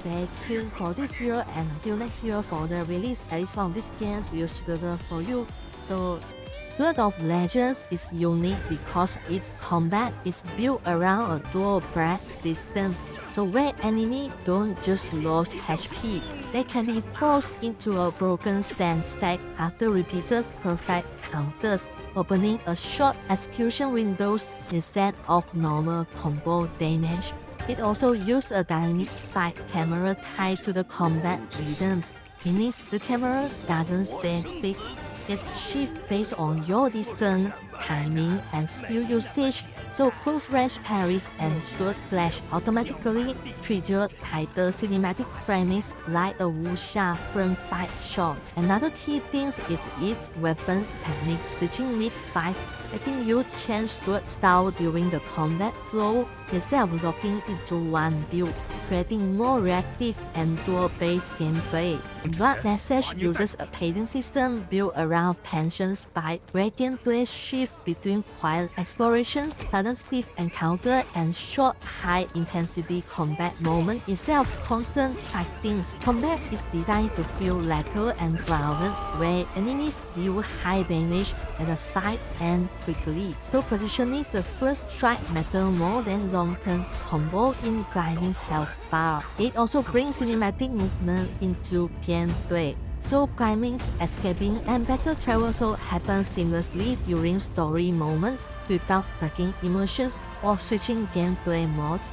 stay tuned for this year and until next year for the release. At least one of these games will suitable for you. So Sword of Legends is unique because its combat is built around a dual breath system, so where enemies don't just lose HP, they can be forced into a broken stand stack after repeated perfect counters, opening a short execution windows instead of normal combo damage. It also uses a dynamic fight camera tied to the combat rhythms, meaning the camera doesn't stay fixed. It shifts based on your distance, timing, and skill usage, so close range parries and sword slash automatically trigger tighter cinematic framings like a Wushu frame fight shot. Another key thing is its weapons technique switching mid-fights, letting you change sword style during the combat flow instead of locking into one build, creating more reactive and dual-based gameplay. Blood Message uses a pacing system built around tension spike, where gameplay shifts between quiet exploration, sudden stiff encounter, and short, high-intensity combat moments instead of constant fighting. Combat is designed to feel lethal and grounded, where enemies deal high damage and the fight ends quickly. So positioning the first strike matters more than long-term combo in grinding health bar. It also brings cinematic movement into gameplay, so climbing, escaping, and battle traversal happen seamlessly during story moments without breaking immersions or switching gameplay modes.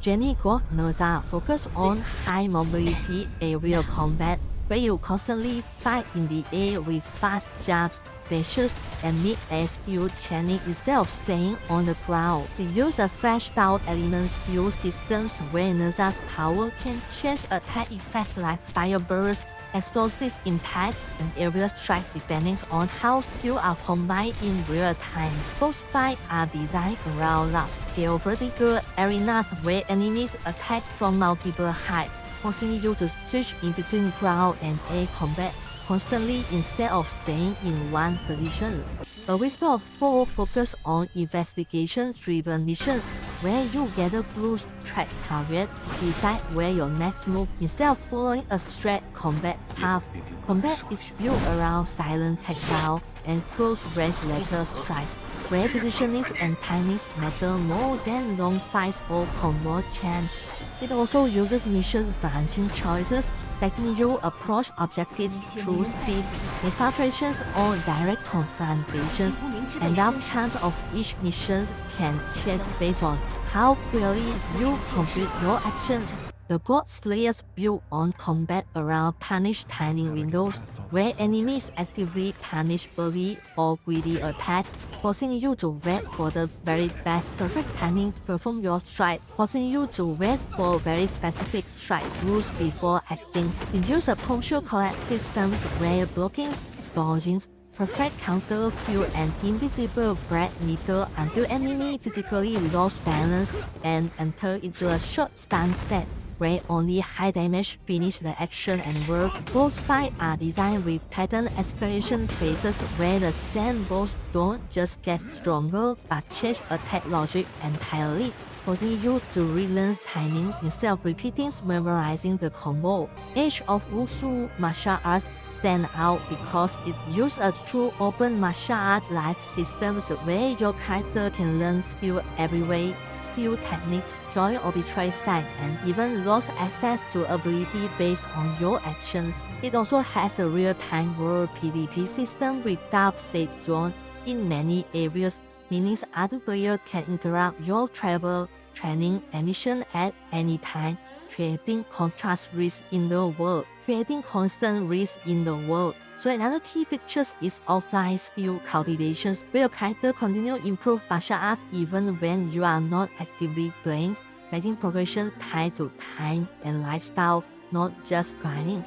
Genigods Nezha focus on high mobility aerial combat, where you constantly fight in the air with fast jumps, dashes, and mid-air skill chaining instead of staying on the ground. They use a flashbout element skill systems where Nezha's power can change attack effects like fire burst, explosive impact, and aerial strike depending on how skills are combined in real time. Both fights are designed around large-scale vertical arenas where enemies attack from multiple heights, forcing you to switch in between ground and air combat constantly instead of staying in one position. A Whisper of Four focus on investigation-driven missions where you gather clues, track targets, decide where your next move instead of following a straight combat path. Combat is built around silent takedown and close-range laser strikes, where positioning and timing matter more than long fights or combo chains. It also uses mission branching choices, letting you approach objectives through steep infiltrations or direct confrontations, and the outcome of each mission can change based on how clearly you complete your actions. The God Slayers build on combat around punish timing windows, where enemies actively punish early or greedy attacks, forcing you to wait for the very best perfect timing to perform your strike, forcing you to wait for very specific strike rules before acting. It uses a punctual collect systems where blockings, dodging, perfect counter, fuel, and invisible breath meter until enemy physically lost balance and enter into a short stun state, where only high damage finish the action and work. Both fights are designed with pattern escalation phases where the same boss don't just get stronger but change attack logic entirely, forcing you to relearn timing instead of repeating memorizing the combo. Age of Wushu martial arts stand out because it uses a true open martial arts life system where your character can learn skill every way, skill techniques, join or betray side, and even lose access to ability based on your actions. It also has a real-time world PvP system with dark safe zone in many areas, meaning other players can interrupt your travel, training, and mission at any time, creating contrast risk in the world, creating constant risk in the world. So another key feature is offline skill cultivations, where your character continues to improve martial arts even when you are not actively playing, making progression tied to time and lifestyle, not just grinding.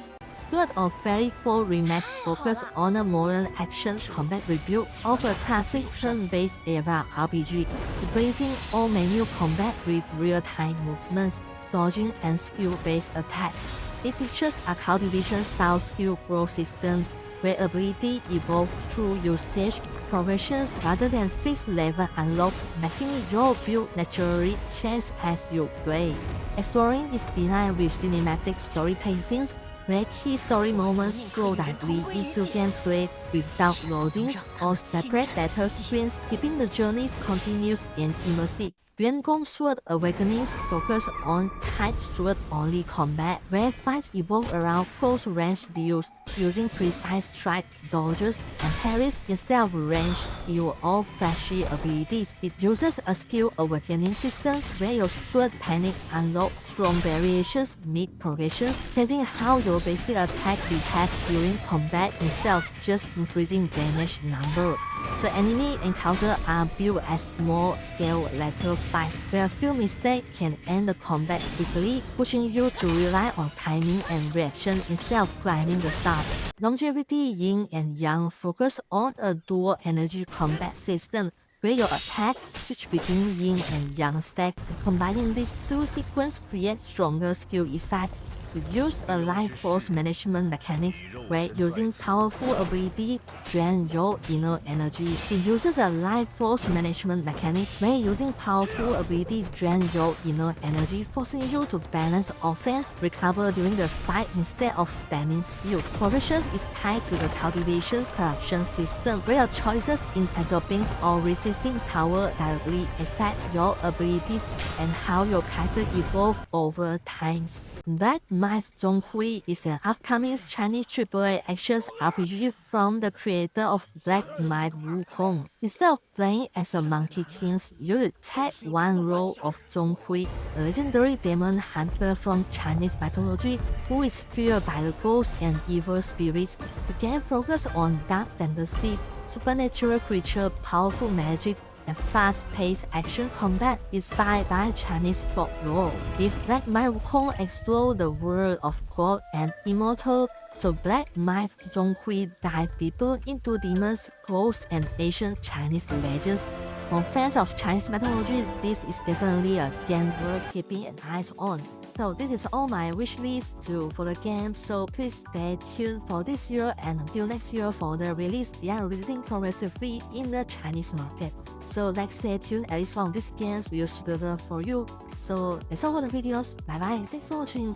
Sword of Fairy 4 Remake focus on a modern action combat review of a classic turn-based era RPG, replacing all menu combat with real-time movements, dodging, and skill-based attacks. It features a cultivation-style skill growth systems, where ability evolve through usage progressions rather than fixed level unlock, making your build naturally change as you play. Exploring this design with cinematic story pacings, where key story moments flow directly into gameplay without loadings or separate battle screens, keeping the journeys continuous and immersive. Yuangong Sword Awakenings focus on tight sword-only combat, where fights evolve around close-range deals, using precise strike, dodges, and parries instead of ranged skill or flashy abilities. It uses a skill awakening system where your sword technique unlocks strong variations mid-progressions, changing how your basic attack behaves during combat instead of just increasing damage number. So enemy encounters are built as small-scale lateral fights, where a few mistakes can end the combat quickly, pushing you to rely on timing and reaction instead of grinding the start. Longevity Yin and Yang focus on a dual energy combat system, where your attacks switch between Yin and Yang stack. Combining these two sequences creates stronger skill effects. It uses a life force management mechanics where using powerful ability drain your inner energy. It uses a life force management mechanics where using powerful ability drain your inner energy, forcing you to balance offense, recover during the fight instead of spamming skill. Progression is tied to the cultivation corruption system, where your choices in absorbing or resisting power directly affect your abilities and how your character evolves over time. Black Myth Zhong is an upcoming Chinese AAA action RPG from the creator of Black Myth Wukong. Instead of playing as a Monkey King, you will take one role of Zhong, a legendary demon hunter from Chinese mythology who is feared by the ghosts and evil spirits. The game focuses on dark fantasies, supernatural creatures, powerful magic, and fast-paced action combat inspired by Chinese folklore. If Black Myth Wukong explore the world of God and immortal, so Black Myth Zhong dive deeper into demons, ghosts, and ancient Chinese legends. For fans of Chinese mythology, this is definitely a game worth keeping an eye on. So this is all my wish list for the game, so please stay tuned for this year, and until next year for the release, they are releasing progressively in the Chinese market. So let's stay tuned, at least one of these games will suitable for you. So that's all for the videos, bye bye, thanks for watching.